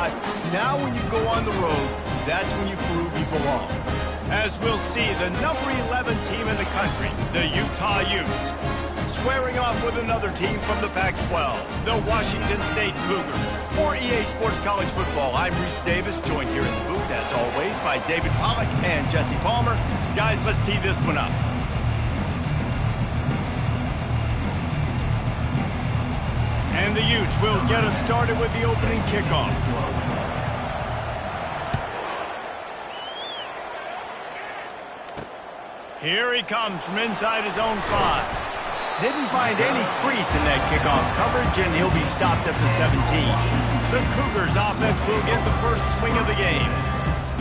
mascot. Now when you go on the road, that's when you prove you belong. As we'll see, the number 11 team in the country, the Utah Utes, squaring off with another team from the Pac-12, the Washington State Cougars. For EA Sports College Football, I'm Reese Davis, joined here in the booth, as always, by David Pollack and Jesse Palmer. Guys, let's tee this one up. And the Utes will get us started with the opening kickoff. Here he comes from inside his own 5. Didn't find any crease in that kickoff coverage, and he'll be stopped at the 17. The Cougars offense will get the first swing of the game.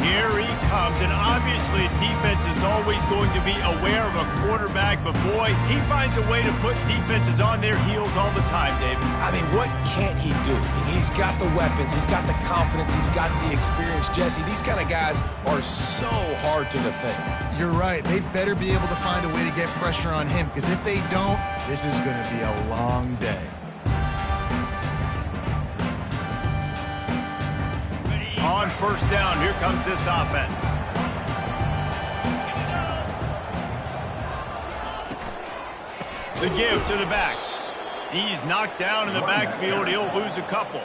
Here he comes, and obviously defense is always going to be aware of a quarterback, but boy, he finds a way to put defenses on their heels all the time, David. I mean, what can't he do? He's got the weapons, he's got the confidence, he's got the experience. Jesse, these kind of guys are so hard to defend. You're right. They better be able to find a way to get pressure on him, because if they don't, this is going to be a long day. On first down, here comes this offense. The give to the back. He's knocked down in the backfield. He'll lose a couple.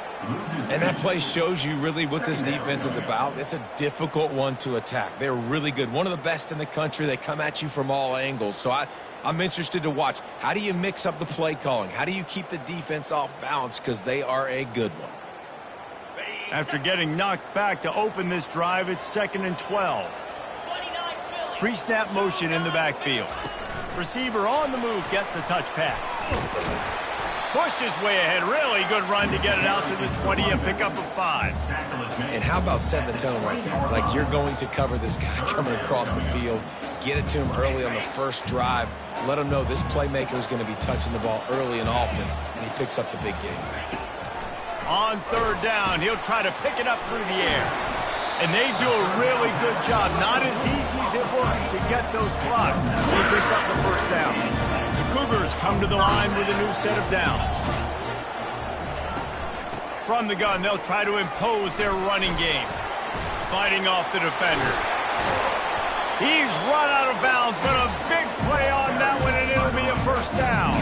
And that play shows you really what this defense is about. It's a difficult one to attack. They're really good. One of the best in the country. They come at you from all angles. So I'm interested to watch. How do you mix up the play calling? How do you keep the defense off balance? Because they are a good one. After getting knocked back to open this drive, it's 2nd and 12. Pre-snap motion in the backfield. Receiver on the move gets the touch pass. Pushed his way ahead. Really good run to get it out to the 20, a pickup of 5. And how about setting the tone right there? Like, you're going to cover this guy coming across the field. Get it to him early on the first drive. Let him know this playmaker is going to be touching the ball early and often, and he picks up the big game. On third down, he'll try to pick it up through the air. And they do a really good job. Not as easy as it looks to get those blocks. He picks up the first down. The Cougars come to the line with a new set of downs. From the gun, they'll try to impose their running game. Fighting off the defender. He's run out of bounds, but a big play on that one, and it'll be a first down.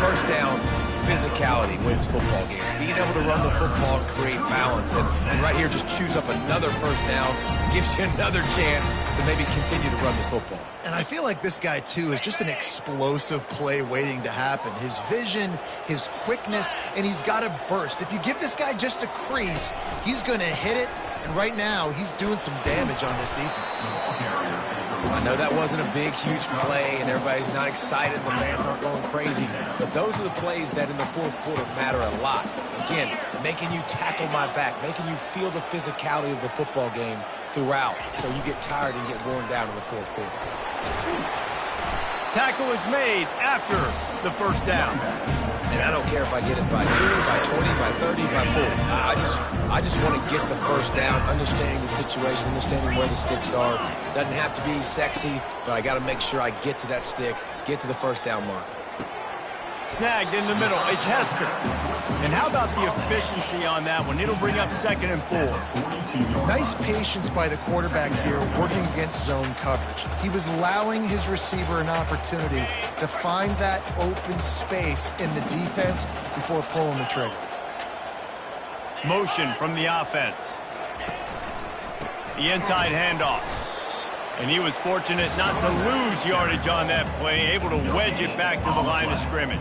First down. Physicality wins football games. Being able to run the football and create balance. And right here, just choose up another first down. Gives you another chance to maybe continue to run the football. And I feel like this guy, too, is just an explosive play waiting to happen. His vision, his quickness, and he's got a burst. If you give this guy just a crease, he's going to hit it. And right now, he's doing some damage on this defense. I know that wasn't a big, huge play, and everybody's not excited. The fans aren't going crazy. But those are the plays that in the fourth quarter matter a lot. Again, making you tackle my back, making you feel the physicality of the football game throughout, so you get tired and get worn down in the fourth quarter. Tackle is made after the first down. And I don't care if I get it by 2, by 20, by 30, by 40. I just want to get the first down, understanding the situation, understanding where the sticks are. Doesn't have to be sexy, but I got to make sure I get to that stick, get to the first down mark. Snagged in the middle. It's Hester. And how about the efficiency on that one? It'll bring up 2nd and 4. Nice patience by the quarterback here working against zone coverage. He was allowing his receiver an opportunity to find that open space in the defense before pulling the trigger. Motion from the offense. The inside handoff. And he was fortunate not to lose yardage on that play, able to wedge it back to the line of scrimmage.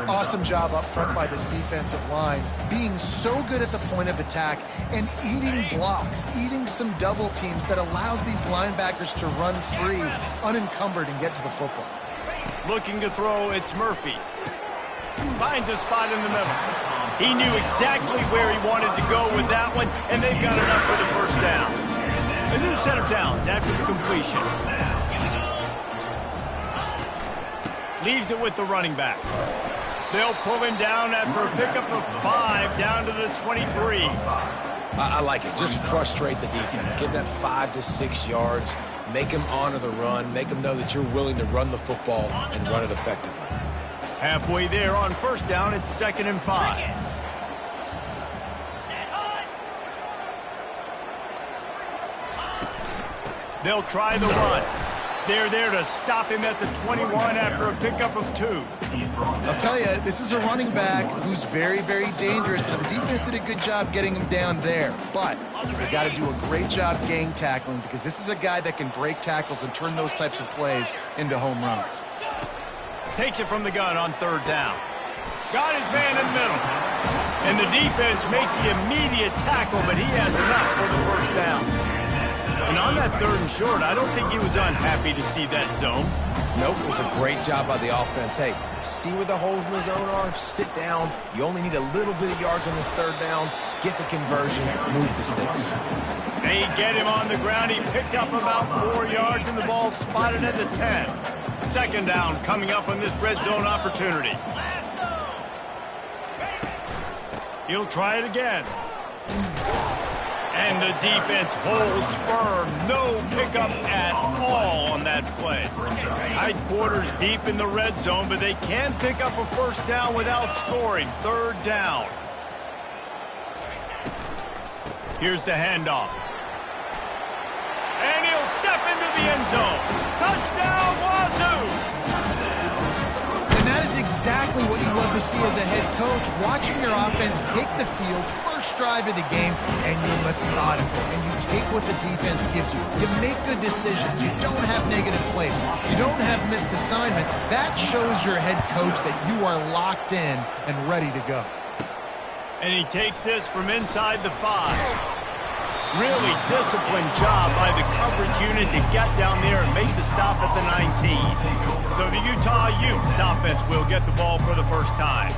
Awesome job up front by this defensive line, being so good at the point of attack and eating blocks, eating some double teams that allows these linebackers to run free, unencumbered, and get to the football. Looking to throw, it's Murphy. Finds a spot in the middle. He knew exactly where he wanted to go with that one, and they've got enough for the first down. A new set of downs after the completion. Leaves it with the running back. They'll pull him down after a pickup of 5 down to the 23. I like it. Just frustrate the defense. Give that 5 to 6 yards. Make them honor the run. Make them know that you're willing to run the football and run it effectively. Halfway there on first down, it's 2nd and 5. They'll try the run. They're there to stop him at the 21 after a pickup of 2. I'll tell you, this is a running back who's very, very dangerous, and the defense did a good job getting him down there. But they got to do a great job gang tackling, because this is a guy that can break tackles and turn those types of plays into home runs. Takes it from the gun on 3rd down. Got his man in the middle. And the defense makes the immediate tackle, but he has enough for the 1st down. And on that 3rd and short, I don't think he was unhappy to see that zone. Nope, it was a great job by the offense. Hey, see where the holes in the zone are? Sit down. You only need a little bit of yards on this 3rd down. Get the conversion, move the sticks. They get him on the ground. He picked up about 4 yards, and the ball spotted at the 10. 2nd down coming up on this red zone opportunity. He'll try it again. And the defense holds firm. No pickup at all on that play. Tight quarters deep in the red zone, but they can pick up a 1st down without scoring. 3rd down. Here's the handoff. And he'll step into the end zone. Touchdown, Wazoo! And that is exactly what you love to see as a head coach, watching your offense take the field, first drive of the game, and you're methodical, and you take what the defense gives you. You make good decisions. You don't have negative plays. You don't have missed assignments. That shows your head coach that you are locked in and ready to go. And he takes this from inside the 5. Really disciplined job by the coverage unit to get down there and make the stop at the 19. So the Utah Utes offense will get the ball for the 1st time.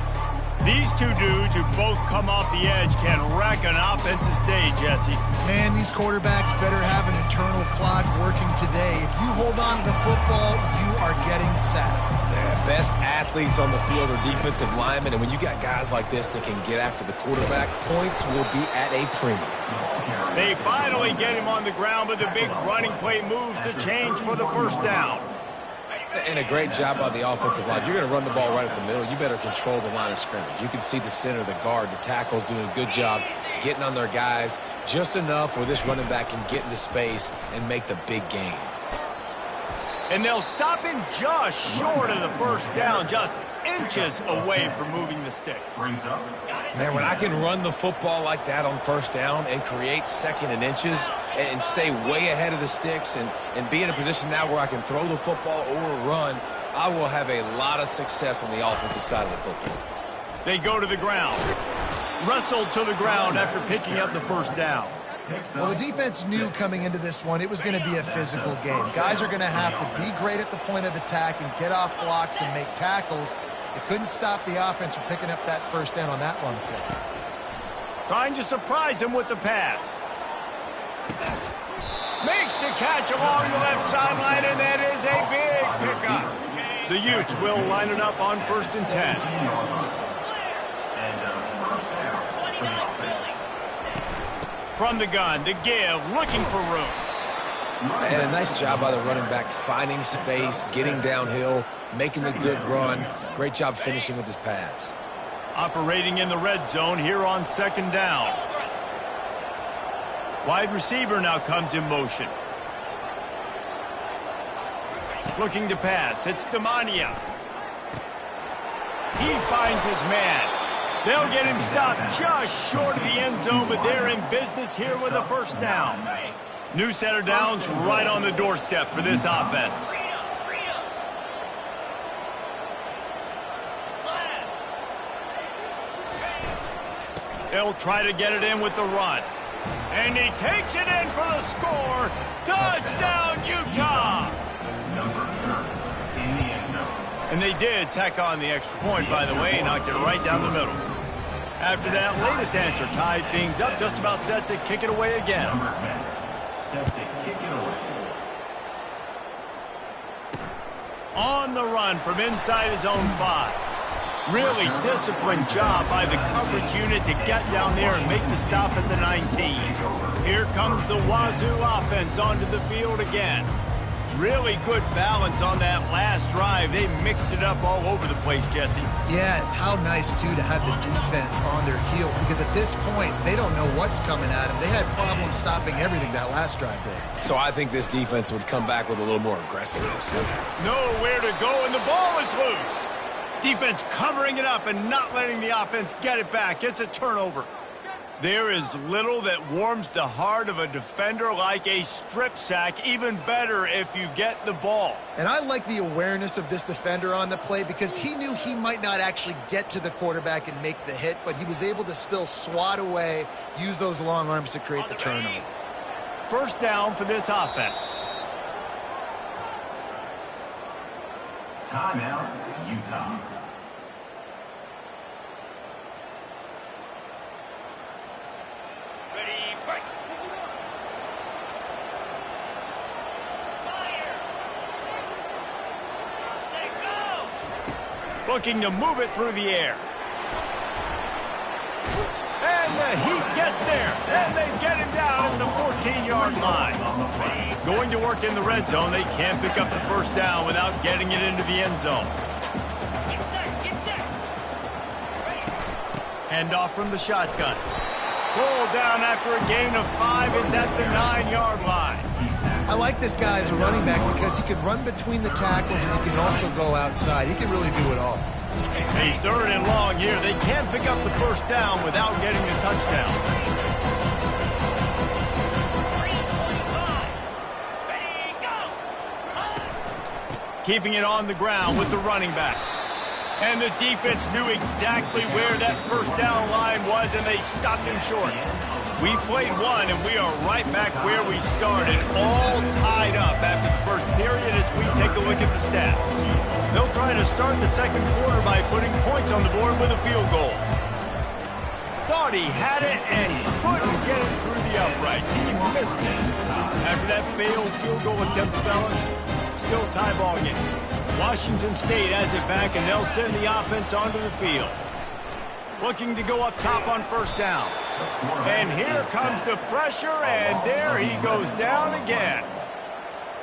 These 2 dudes who both come off the edge can wreck an offensive day, Jesse. Man, these quarterbacks better have an internal clock working today. If you hold on to the football, you are getting sacked. The best athletes on the field are defensive linemen, and when you got guys like this that can get after the quarterback, points will be at a premium. They finally get him on the ground, but the big running play moves to change for the 1st down. And a great job by the offensive line. If you're going to run the ball right at the middle, you better control the line of scrimmage. You can see the center, the guard, the tackles doing a good job getting on their guys just enough where this running back can get into space and make the big game. And they'll stop him just short of the 1st down, just inches away from moving the sticks. Man, when I can run the football like that on 1st down and create 2nd and inches and stay way ahead of the sticks and be in a position now where I can throw the football or run, I will have a lot of success on the offensive side of the football. They go to the ground. Wrestled to the ground after picking up the 1st down. Well, the defense knew coming into this one it was going to be a physical game. Guys are going to have to be great at the point of attack and get off blocks and make tackles. They couldn't stop the offense from picking up that 1st down on that run play. Trying to surprise him with the pass. Makes the catch along the left sideline, and that is a big pickup. The Utes will line it up on 1st and 10. From the gun, the give, looking for room. And a nice job by the running back, finding space, getting downhill, making the good run. Great job finishing with his pads. Operating in the red zone here on 2nd down. Wide receiver now comes in motion. Looking to pass. It's Demania. He finds his man. They'll get him stopped just short of the end zone, but they're in business here with a 1st down. New set of downs right on the doorstep for this offense. They'll try to get it in with the run. And he takes it in for the score. Touchdown, Utah! And they did tack on the extra point, by the way, knocked it right down the middle. After that latest answer tied things up, just about set to kick it away again. On the run from inside his own 5. Really disciplined job by the coverage unit to get down there and make the stop at the 19. Here comes the Wazoo offense onto the field again. Really good balance on that last drive. They mixed it up all over the place, Jesse. Yeah, and how nice, too, to have the defense on their heels, because at this point, they don't know what's coming at them. They had problems stopping everything that last drive there. So I think this defense would come back with a little more aggressiveness. Nowhere to go, and the ball is loose. Defense covering it up and not letting the offense get it back. It's a turnover. There is little that warms the heart of a defender like a strip sack. Even better if you get the ball. And I like the awareness of this defender on the play because he knew he might not actually get to the quarterback and make the hit, but he was able to still swat away, use those long arms to create the turnover. First down for this offense. Timeout, Utah. Looking to move it through the air. And the heat gets there. And they get him down at the 14-yard line. Going to work in the red zone. They can't pick up the first down without getting it into the end zone. Handoff from the shotgun. Pulled down after a gain of 5. It's at the 9-yard line. I like this guy as a running back because he can run between the tackles and he can also go outside. He can really do it all. A third and long here. They can't pick up the first down without getting the touchdown. Keeping it on the ground with the running back. And the defense knew exactly where that first down line was, and they stopped him short. We played one, and we are right back where we started, all tied up after the first period as we take a look at the stats. They'll try to start the second quarter by putting points on the board with a field goal. Thought he had it and couldn't get it through the uprights. He missed it. After that failed field goal attempt, fellas, still tie ball game. Washington State has it back, and they'll send the offense onto the field. Looking to go up top on first down. And here comes the pressure, and there he goes down again.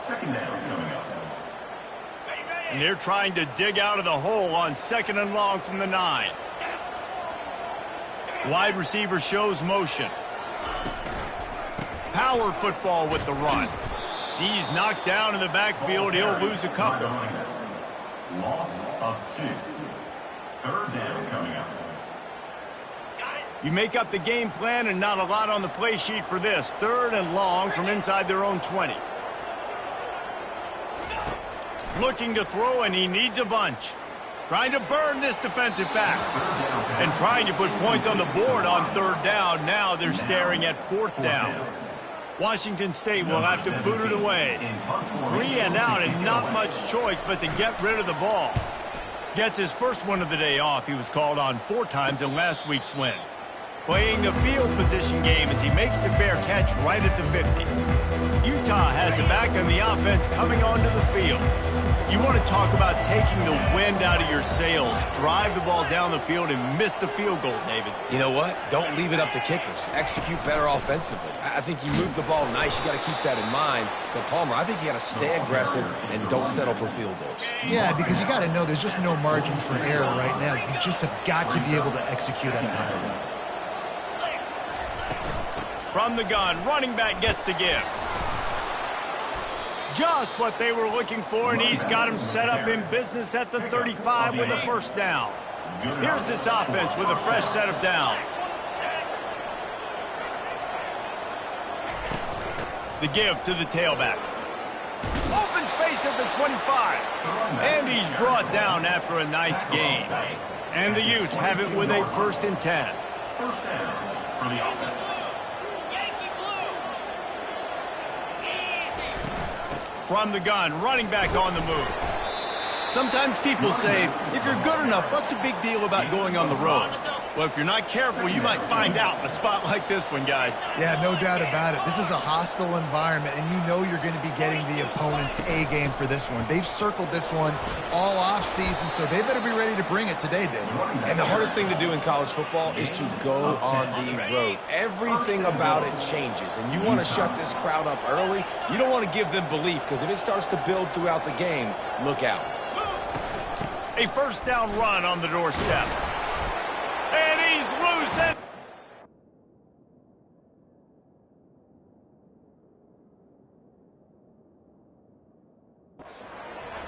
Second down coming up. And they're trying to dig out of the hole on second and long from the 9. Wide receiver shows motion. Power football with the run. He's knocked down in the backfield. He'll lose a couple. Loss of 2. Third down coming up. You make up the game plan and not a lot on the play sheet for this. Third and long from inside their own 20. Looking to throw, and he needs a bunch. Trying to burn this defensive back. And trying to put points on the board on third down. Now they're staring at fourth down. Washington State will have to boot it away. 3 and out, and not much choice but to get rid of the ball. Gets his first one of the day off. He was called on 4 times in last week's win. Playing the field position game as he makes the fair catch right at the 50. Utah has it back on the offense coming onto the field. You want to talk about taking the wind out of your sails. Drive the ball down the field and miss the field goal, David. You know what? Don't leave it up to kickers. Execute better offensively. I think you move the ball nice. You got to keep that in mind. But, Palmer, I think you got to stay aggressive and don't settle for field goals. Yeah, because you got to know there's just no margin for error right now. You just have got to be able to execute at a higher level. From the gun, running back gets to give. Just what they were looking for, and he's got him set up in business at the 35 with a first down. Here's this offense with a fresh set of downs. The give to the tailback. Open space at the 25. And he's brought down after a nice gain. And the Utes have it with a 1st and 10. First down for the offense. From the gun, running back on the move. Sometimes people say, if you're good enough, what's the big deal about going on the road? Well, if you're not careful, you might find out in a spot like this one, guys. Yeah, no doubt about it. This is a hostile environment, and you know you're going to be getting the opponent's A game for this one. They've circled this one all offseason, so they better be ready to bring it today, David. And the hardest thing to do in college football is to go on the road. Everything about it changes, and you want to shut this crowd up early. You don't want to give them belief, because if it starts to build throughout the game, look out. A first down run on the doorstep. And he's loose. To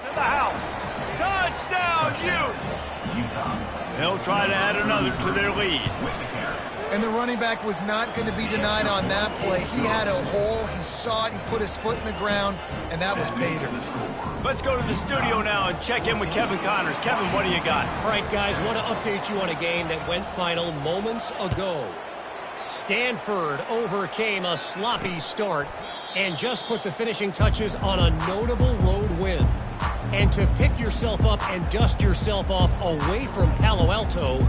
the house. Touchdown, Utes. Utah. They'll try to add another to their lead. With the carry. And the running back was not going to be denied on that play. He had a hole, he saw it, he put his foot in the ground, and that was pay dirt. Let's go to the studio now and check in with Kevin Connors. Kevin, what do you got? All right, guys, want to update you on a game that went final moments ago. Stanford overcame a sloppy start and just put the finishing touches on a notable road win. And to pick yourself up and dust yourself off away from Palo Alto,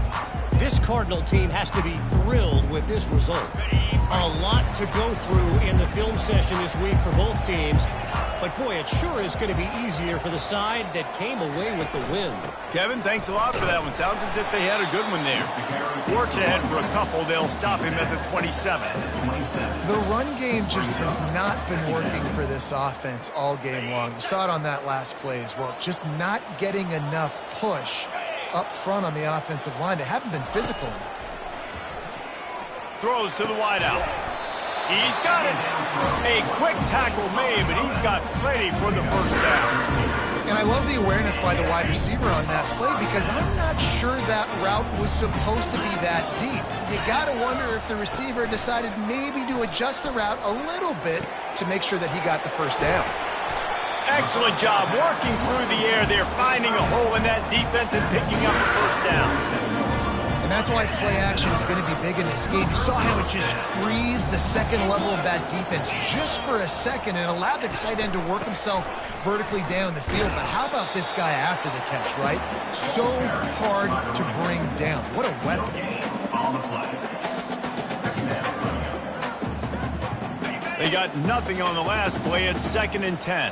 this Cardinal team has to be thrilled with this result. A lot to go through in the film session this week for both teams, but boy, it sure is going to be easier for the side that came away with the win. Kevin, thanks a lot for that one. Sounds as if they had a good one there. Works ahead for a couple. They'll stop him at the 27. The run game just has not been working for this offense all game long. You saw it on that last play as well. Just not getting enough push up front on the offensive line. They haven't been physical enough. Throws to the wideout. He's got it. A quick tackle made, but he's got plenty for the first down. And I love the awareness by the wide receiver on that play because I'm not sure that route was supposed to be that deep. You got to wonder if the receiver decided maybe to adjust the route a little bit to make sure that he got the first down. Excellent job working through the air there, finding a hole in that defense and picking up a first down. And that's why play action is going to be big in this game. You saw how it just frees the second level of that defense just for a second and allowed the tight end to work himself vertically down the field. But how about this guy after the catch, right? So hard to bring down. What a weapon. On the play. Second down. They got nothing on the last play. It's 2nd and 10.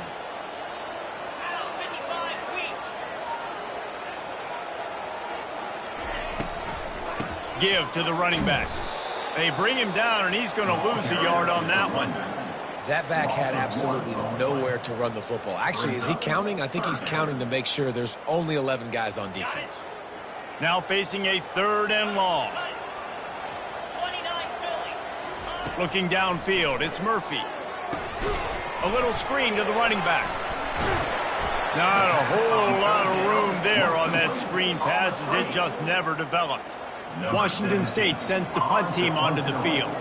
Give to the running back. They bring him down, and he's going to lose a yard on that one. That back had absolutely nowhere to run the football. Actually, is he counting? I think he's counting to make sure there's only 11 guys on defense. Now facing a 3rd and long. Looking downfield, it's Murphy. A little screen to the running back. Not a whole lot of room there on that screen pass as it just never developed. Washington State sends the punt team onto the field.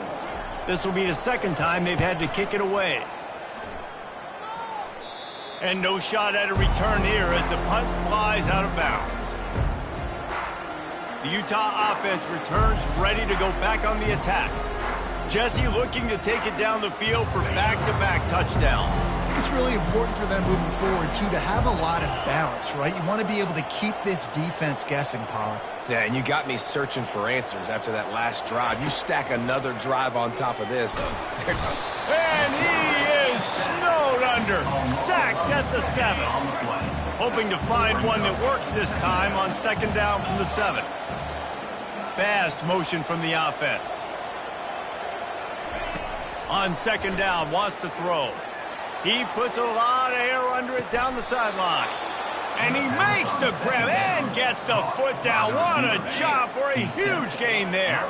This will be the 2nd time they've had to kick it away. And no shot at a return here as the punt flies out of bounds. The Utah offense returns ready to go back on the attack. Jesse looking to take it down the field for back-to-back touchdowns. I think it's really important for them moving forward, too, to have a lot of balance, right? You want to be able to keep this defense guessing, Pollack. Yeah, and you got me searching for answers after that last drive. You stack another drive on top of this. And he is snowed under, sacked at the 7. Hoping to find one that works this time on 2nd down from the 7. Fast motion from the offense. On 2nd down, wants to throw. He puts a lot of air under it down the sideline. And he makes the grab and gets the foot down. What a job for a huge gain there.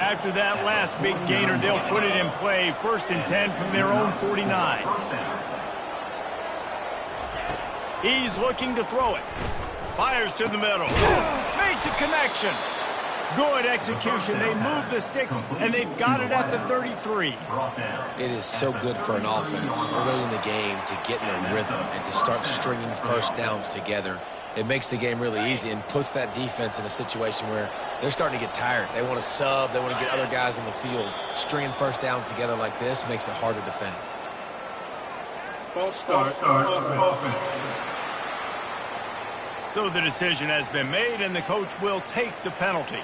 After that last big gainer, they'll put it in play. 1st and 10 from their own 49. He's looking to throw it. Fires to the middle. Makes a connection. Good execution. They move the sticks, and they've got it at the 33. It is so good for an offense early in the game to get in a rhythm and to start stringing first downs together. It makes the game really easy and puts that defense in a situation where they're starting to get tired. They want to sub. They want to get other guys in the field. Stringing first downs together like this makes it hard to defend. False start. Offense. So the decision has been made, and the coach will take the penalty.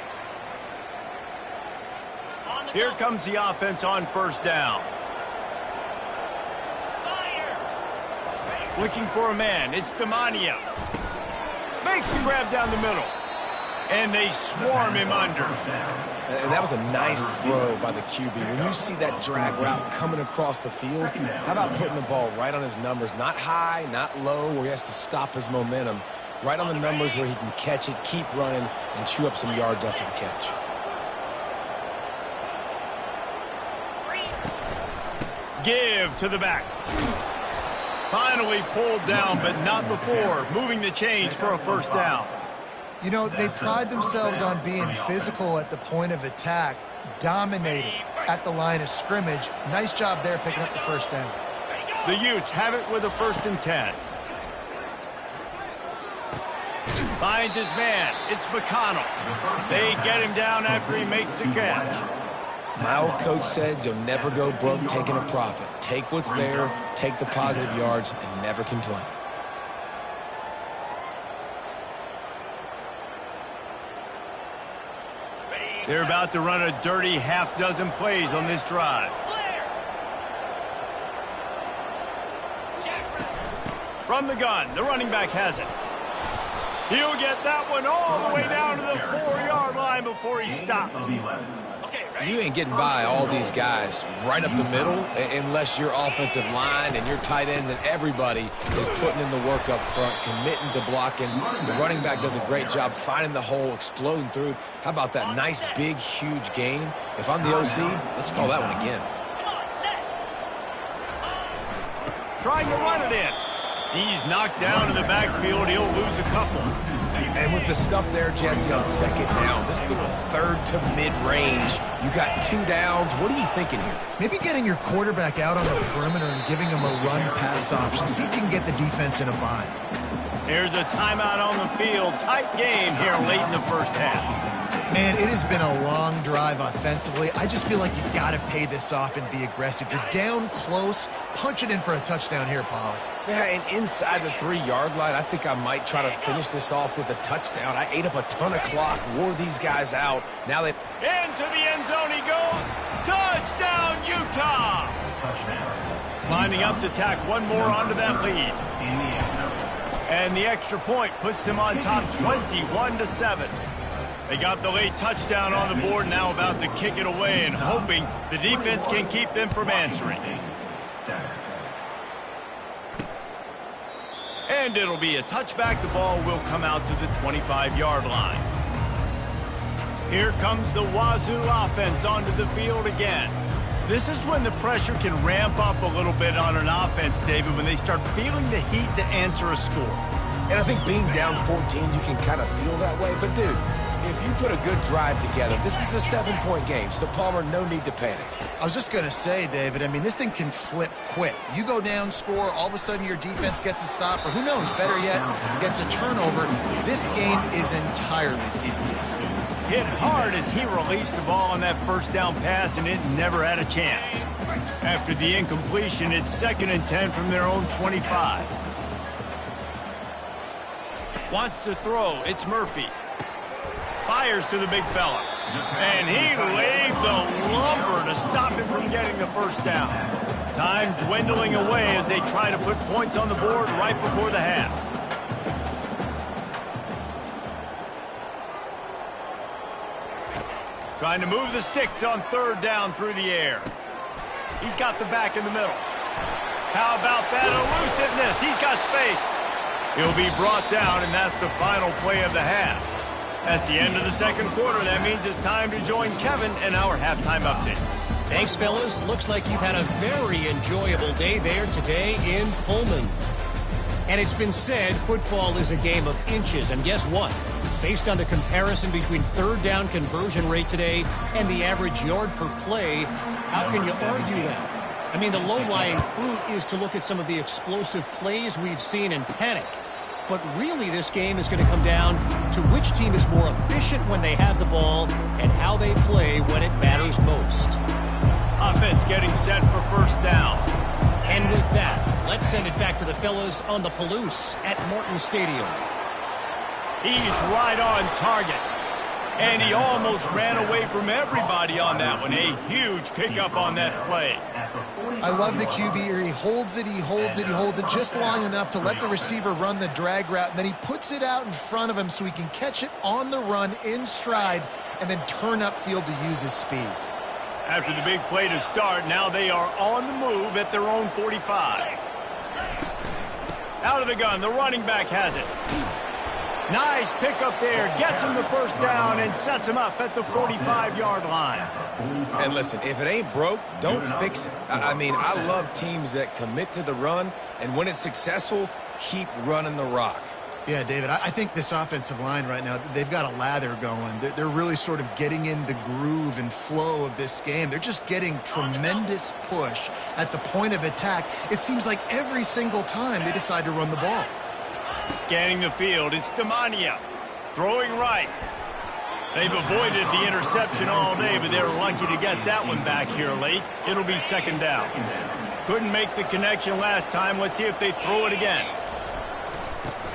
Here comes the offense on 1st down. Looking for a man. It's Demania. Makes the grab down the middle. And they swarm him under. And that was a nice throw by the QB. When you see that drag route coming across the field, how about putting the ball right on his numbers? Not high, not low, where he has to stop his momentum. Right on the numbers where he can catch it, keep running, and chew up some yards after the catch. Give to the back. Finally pulled down, but not before moving the chains for a first down. You know, they pride themselves on being physical at the point of attack, dominating at the line of scrimmage. Nice job there picking up the first down. The Utes have it with a 1st and 10. Finds his man. It's McConnell. They get him down after he makes the catch. My old coach said you'll never go broke taking a profit. Take what's there, take the positive yards, and never complain. They're about to run a dirty half-dozen plays on this drive. From the gun, the running back has it. He'll get that one all the way down to the 4-yard line before he stopped. You ain't getting by all these guys right up the middle unless your offensive line and your tight ends and everybody is putting in the work up front, committing to blocking. The running back does a great job finding the hole, exploding through. How about that nice, big, huge gain? If I'm the OC, let's call that one again. Trying to run it in. He's knocked down in the backfield. He'll lose a couple. And with the stuff there, Jesse, on 2nd down, this little 3rd to mid-range, you got 2 downs. What are you thinking here? Maybe getting your quarterback out on the perimeter and giving him a run-pass option. See if you can get the defense in a bind. Here's a timeout on the field. Tight game here late in the first half. Man, it has been a long drive offensively. I just feel like you've got to pay this off and be aggressive. You're down close. Punch it in for a touchdown here, Pollard. Yeah, and inside the 3-yard line, I think I might try to finish this off with a touchdown. I ate up a ton of clock, wore these guys out. Now they... Into the end zone he goes. Touchdown, Utah! Lining up to tack one more onto that lead. And the extra point puts them on top 21-7. They got the late touchdown on the board, now about to kick it away and hoping the defense can keep them from answering. And it'll be a touchback. The ball will come out to the 25-yard line. Here comes the Wazoo offense onto the field again. This is when the pressure can ramp up a little bit on an offense, David, when they start feeling the heat to answer a score. And I think being down 14, you can kind of feel that way. But, dude, if you put a good drive together, this is a 7-point game. So, Palmer, no need to panic. I was just going to say, David, I mean, this thing can flip quick. You go down, score, all of a sudden your defense gets a stop, or who knows, better yet, gets a turnover. This game is entirely hit hard as he released the ball on that first down pass, and it never had a chance. After the incompletion, it's 2nd and 10 from their own 25. Wants to throw. It's Murphy. Fires to the big fella. And he laid the lumber to stop him from getting the first down. Time dwindling away as they try to put points on the board right before the half. Trying to move the sticks on 3rd down through the air. He's got the back in the middle. How about that elusiveness? He's got space. He'll be brought down, and that's the final play of the half. That's the end of the 2nd quarter. That means it's time to join Kevin in our halftime update. Thanks, fellas. Looks like you've had a very enjoyable day there today in Pullman. And it's been said football is a game of inches. And guess what? Based on the comparison between 3rd down conversion rate today and the average yard per play, how can you argue that? I mean, the low-lying fruit is to look at some of the explosive plays we've seen in panic. But really, this game is going to come down to which team is more efficient when they have the ball and how they play when it matters most. Offense getting set for 1st down. And with that, let's send it back to the fellas on the Palouse at Morton Stadium. He's right on target. And he almost ran away from everybody on that one. A huge pickup on that play. I love the QB here. He holds it, he holds it, he holds it just long enough to let the receiver run the drag route, and then he puts it out in front of him so he can catch it on the run in stride and then turn upfield to use his speed. After the big play to start, now they are on the move at their own 45. Out of the gun, the running back has it. Nice pickup there. Gets him the first down and sets him up at the 45-yard line. And listen, if it ain't broke, don't fix it. I mean, I love teams that commit to the run, and when it's successful, keep running the rock. Yeah, David, I think this offensive line right now, they've got a lather going. They're really sort of getting in the groove and flow of this game. They're just getting tremendous push at the point of attack. It seems like every single time they decide to run the ball. Scanning the field, it's Demania. Throwing right. They've avoided the interception all day, but they were lucky to get that one back here late. It'll be second down. Couldn't make the connection last time. Let's see if they throw it again.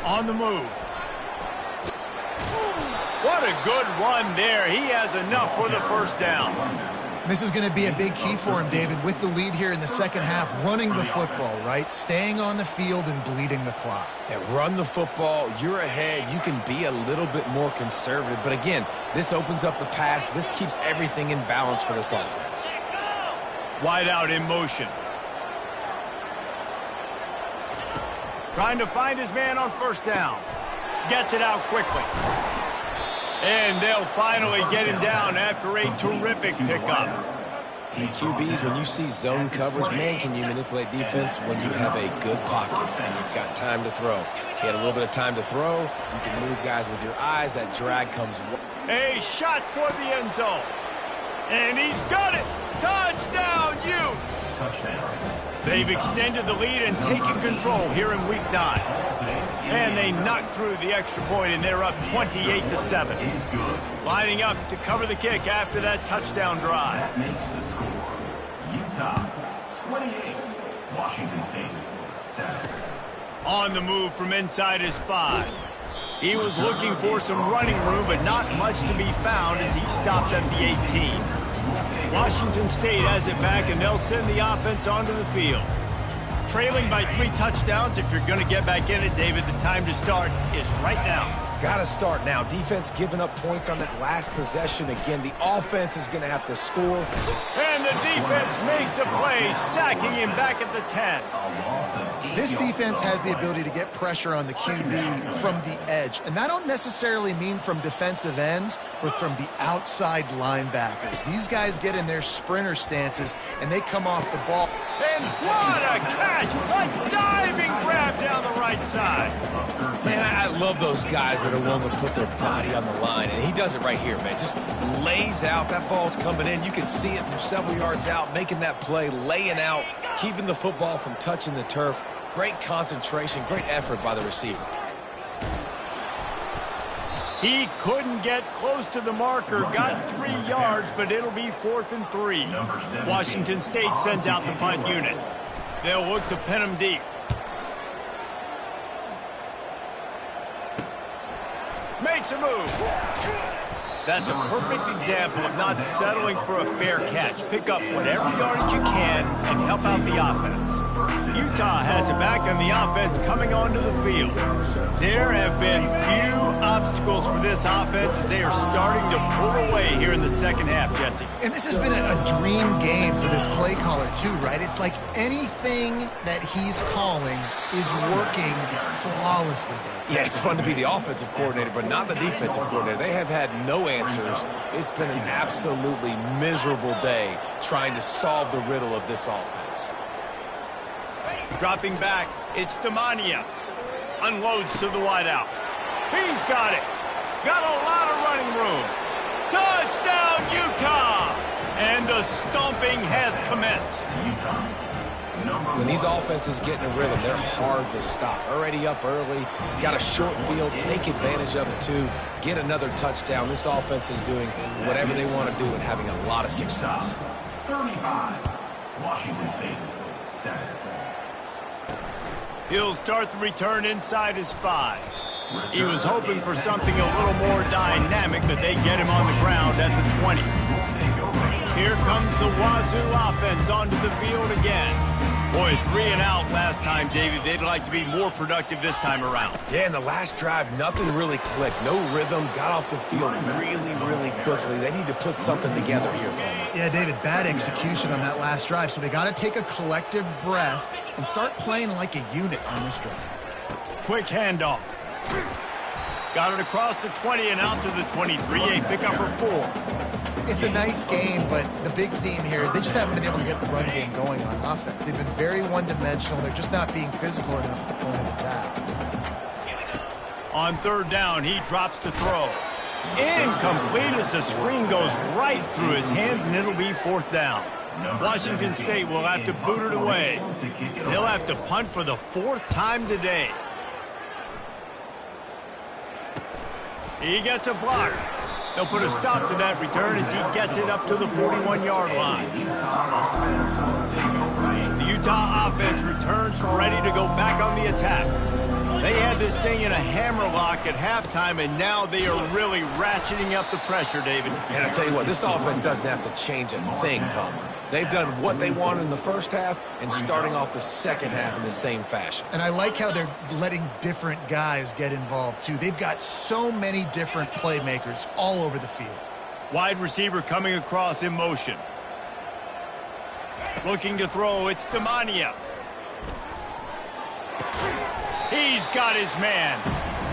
On the move. What a good run there. He has enough for the first down. This is going to be a big key for him, David, with the lead here in the second half, running the football, right? Staying on the field and bleeding the clock. Yeah, run the football. You're ahead. You can be a little bit more conservative. But again, this opens up the pass. This keeps everything in balance for this offense. Wide out in motion. Trying to find his man on first down. Gets it out quickly. And they'll finally get him down after a terrific pickup. And QBs, when you see zone coverage, man, can you manipulate defense when you have a good pocket and you've got time to throw. He had a little bit of time to throw. You can move guys with your eyes. That drag comes. A shot toward the end zone. And he's got it. Touchdown, Utes. Touchdown. They've extended the lead and taken control here in Week 9. And they knocked through the extra point, and they're up 28-7. Lining up to cover the kick after that touchdown drive. That makes the score. Utah 28, Washington State 7. On the move from inside his 5. He was looking for some running room, but not much to be found as he stopped at the 18. Washington State has it back, and they'll send the offense onto the field. Trailing by 3 touchdowns. If you're going to get back in it, David, the time to start is right now. Got to start now. Defense giving up points on that last possession. Again, the offense is going to have to score. And the defense makes a play, sacking him back at the 10. This defense has the ability to get pressure on the QB from the edge. And that don't necessarily mean from defensive ends, but from the outside linebackers. These guys get in their sprinter stances, and they come off the ball. And what a catch! A diving grab down the right side. Man, I love those guys that are willing to put their body on the line, and he does it right here, man. Just lays out. That ball's coming in. You can see it from several yards out, making that play, laying out, keeping the football from touching the turf. Great concentration, great effort by the receiver. He couldn't get close to the marker, got 3 yards, but it'll be 4th and 3. Washington State sends out the punt unit. They'll look to pin him deep. Makes a move. That's a perfect example of not settling for a fair catch. Pick up whatever yardage you can and help out the offense. Utah has it back, and the offense coming onto the field. There have been few obstacles for this offense as they are starting to pull away here in the second half, Jesse. And this has been a dream game for this play caller, too, right? It's like anything that he's calling is working flawlessly. Yeah, it's fun to be the offensive coordinator, but not the defensive coordinator. They have had no answers. It's been an absolutely miserable day trying to solve the riddle of this offense. Dropping back, it's Demania. Unloads to the wideout. He's got it. Got a lot of running room. Touchdown, Utah! And the stomping has commenced. When these offenses get in a rhythm, they're hard to stop. Already up early, got a short field, take advantage of it too, get another touchdown. This offense is doing whatever they want to do and having a lot of success. 35, Washington State 7. He'll start the return inside his 5. He was hoping for something a little more dynamic, but they get him on the ground at the 20. Here comes the Wazoo offense onto the field again. Boy, 3 and out last time, David. They'd like to be more productive this time around. Yeah, in the last drive, nothing really clicked. No rhythm, got off the field really, really quickly. They need to put something together here, Coleman. Yeah, David, bad execution on that last drive, so they got to take a collective breath and start playing like a unit on this drive. Quick handoff. Got it across the 20 and out to the 23. A pickup for 4. It's a nice game, but the big theme here is they just haven't been able to get the run game going on offense. They've been very one-dimensional. They're just not being physical enough to go in attack. On third down, he drops to throw. Incomplete as the screen goes right through his hands, and it'll be fourth down. Washington State will have to boot it away. They'll have to punt for the 4th time today. He gets a block. They'll put a stop to that return as he gets it up to the 41-yard line. The Utah offense returns ready to go back on the attack. They had this thing in a hammerlock at halftime, and now they are really ratcheting up the pressure, David. And I tell you what, this offense doesn't have to change a thing, Palmer. They've done what they wanted in the first half and starting off the second half in the same fashion. And I like how they're letting different guys get involved, too. They've got so many different playmakers all over the field. Wide receiver coming across in motion. Looking to throw, it's Demania. He's got his man.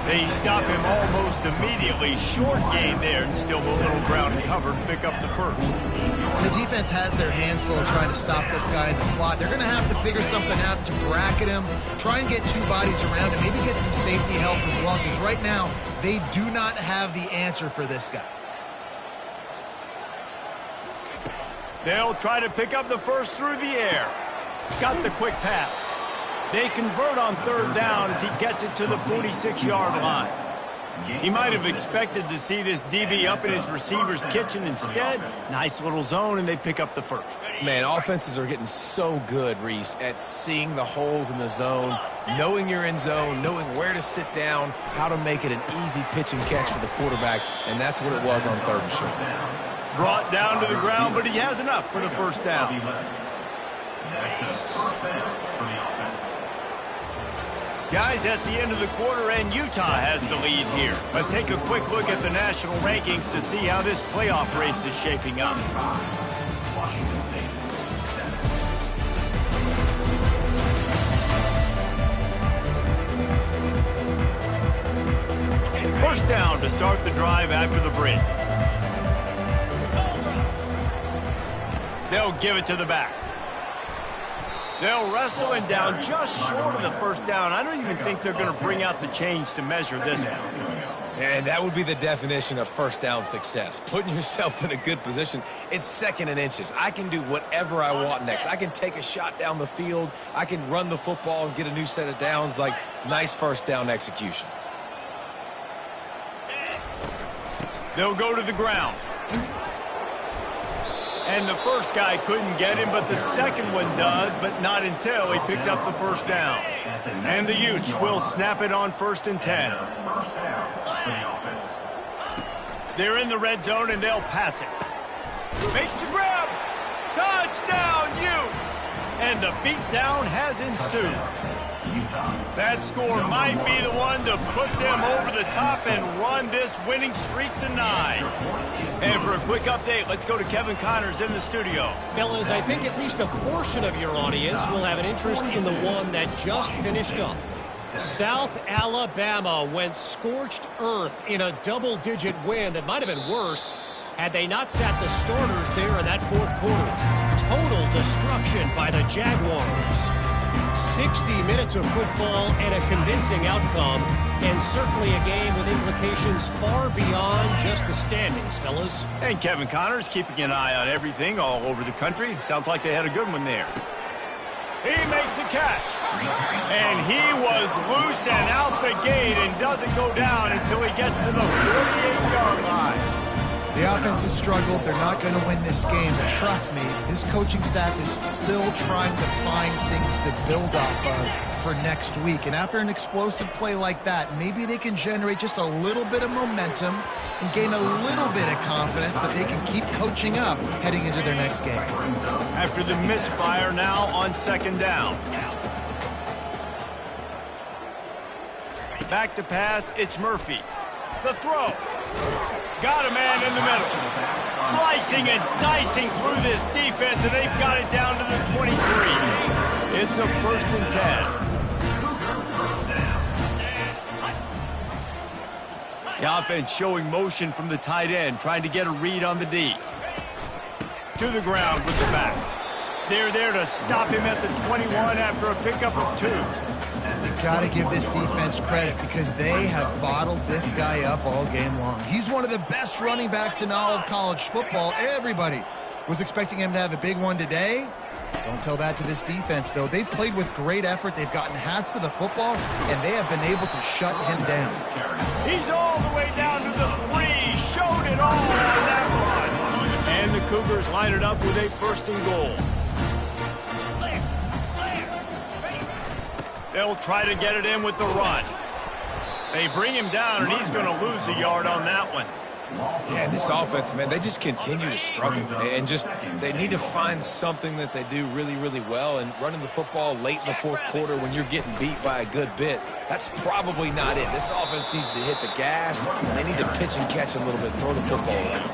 They stop him almost immediately. Short gain there, and still a little ground covered. Pick up the first. The defense has their hands full trying to stop this guy in the slot. They're going to have to figure something out to bracket him, try and get 2 bodies around him, maybe get some safety help as well, because right now they do not have the answer for this guy. They'll try to pick up the first through the air. Got the quick pass. They convert on third down as he gets it to the 46-yard line. He might have expected to see this DB up in his receiver's kitchen. Instead, nice little zone, and they pick up the first. Man, offenses are getting so good, Reese, at seeing the holes in the zone, knowing you're in zone, knowing where to sit down, how to make it an easy pitch and catch for the quarterback, and that's what it was on third and short. Brought down to the ground, but he has enough for the first down. That's a first down for the offense. Guys, that's the end of the quarter, and Utah has the lead here. Let's take a quick look at the national rankings to see how this playoff race is shaping up. Washington State, 7. First down to start the drive after the break. They'll give it to the back. They'll wrestle him down just short of the first down. I don't even think they're going to bring out the chains to measure this one. And that would be the definition of first down success. Putting yourself in a good position. It's 2nd and inches. I can do whatever I want next. I can take a shot down the field. I can run the football and get a new set of downs. Like, nice first down execution. They'll go to the ground. And the first guy couldn't get him, but the second one does, but not until he picks up the first down. And the Utes will snap it on 1st and 10. First down for the offense. They're in the red zone, and they'll pass it. Makes the grab. Touchdown, Utes! And the beatdown has ensued. That score might be the one to put them over the top and run this winning streak to 9. And for a quick update, let's go to Kevin Connors in the studio. Fellas, I think at least a portion of your audience will have an interest in the one that just finished up. South Alabama went scorched earth in a double-digit win that might have been worse had they not sat the starters there in that 4th quarter. Total destruction by the Jaguars. 60 minutes of football and a convincing outcome, and certainly a game with implications far beyond just the standings, fellas. And Kevin Connors keeping an eye on everything all over the country. Sounds like they had a good one there. He makes a catch. And he was loose and out the gate and doesn't go down until he gets to the 48-yard line. The offense has struggled. They're not going to win this game. But trust me, this coaching staff is still trying to find things to build off of for next week. And after an explosive play like that, maybe they can generate just a little bit of momentum and gain a little bit of confidence that they can keep coaching up heading into their next game. After the misfire now on 2nd down. Back to pass, it's Murphy. The throw. Got a man in the middle. Slicing and dicing through this defense, and they've got it down to the 23. It's a 1st and 10. The offense showing motion from the tight end, trying to get a read on the D. To the ground with the back. They're there to stop him at the 21 after a pickup of 2. You've got to give this defense credit because they have bottled this guy up all game long. He's one of the best running backs in all of college football. Everybody was expecting him to have a big one today. Don't tell that to this defense, though. They've played with great effort. They've gotten hats to the football, and they have been able to shut him down. He's all the way down to the 3. Showed it all on that run. And the Cougars line it up with a 1st and goal. They'll try to get it in with the run. They bring him down, and he's going to lose a yard on that one. Yeah, and this offense, man, they just continue to struggle. And they need to find something that they do really, really well. And running the football late in the 4th quarter when you're getting beat by a good bit, that's probably not it. This offense needs to hit the gas. They need to pitch and catch a little bit, throw the football around.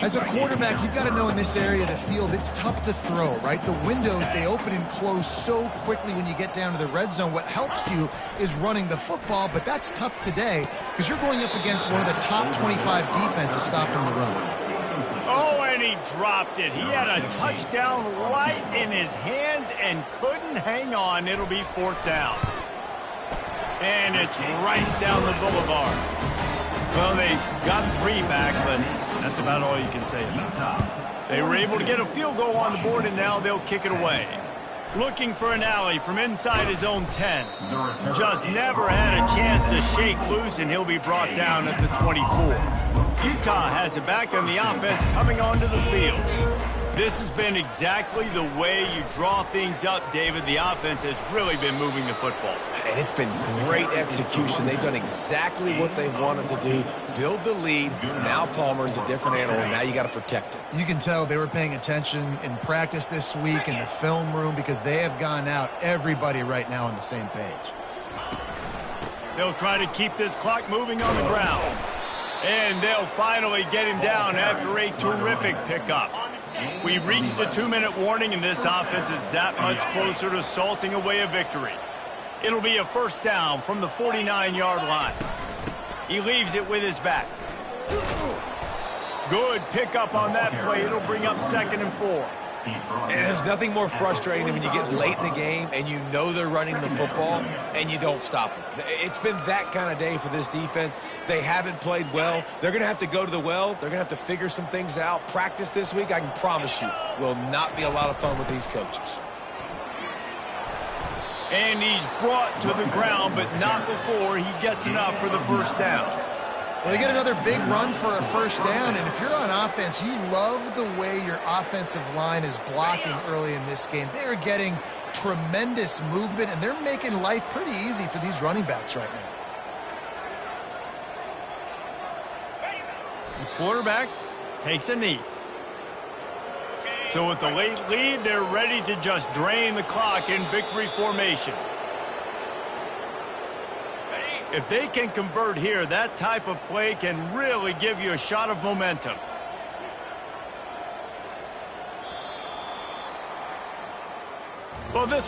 As a quarterback, you've got to know in this area of the field, it's tough to throw, right? The windows, they open and close so quickly when you get down to the red zone. What helps you is running the football, but that's tough today because you're going up against one of the top 25 defenses stopping the run. Oh, and he dropped it. He had a touchdown right in his hands and couldn't hang on. It'll be 4th down. And it's right down the boulevard. Well, they got 3 back, but that's about all you can say about it. They were able to get a field goal on the board, and now they'll kick it away. Looking for an alley from inside his own 10. Just never had a chance to shake loose, and he'll be brought down at the 24. Utah has it back on the offense coming onto the field. This has been exactly the way you draw things up, David. The offense has really been moving the football. And it's been great execution. They've done exactly what they've wanted to do. Build the lead. Now Palmer's a different animal, and now you got to protect it. You can tell they were paying attention in practice this week in the film room because they have gone out, everybody right now on the same page. They'll try to keep this clock moving on the ground. And they'll finally get him down after a terrific pickup. We've reached the 2-minute warning, and this offense is that much closer to salting away a victory. It'll be a 1st down from the 49-yard line. He leaves it with his back. Good pickup on that play. It'll bring up 2nd and 4. And there's nothing more frustrating than when you get late in the game and you know they're running the football and you don't stop them. It's been that kind of day for this defense. They haven't played well. They're going to have to go to the well. They're going to have to figure some things out. Practice this week, I can promise you, will not be a lot of fun with these coaches. And he's brought to the ground, but not before he gets enough for the 1st down. Well, they get another big run for a 1st down, and if you're on offense, you love the way your offensive line is blocking early in this game. They're getting tremendous movement, and they're making life pretty easy for these running backs right now. The quarterback takes a knee. So with the late lead, they're ready to just drain the clock in victory formation. If they can convert here, that type of play can really give you a shot of momentum. Well, this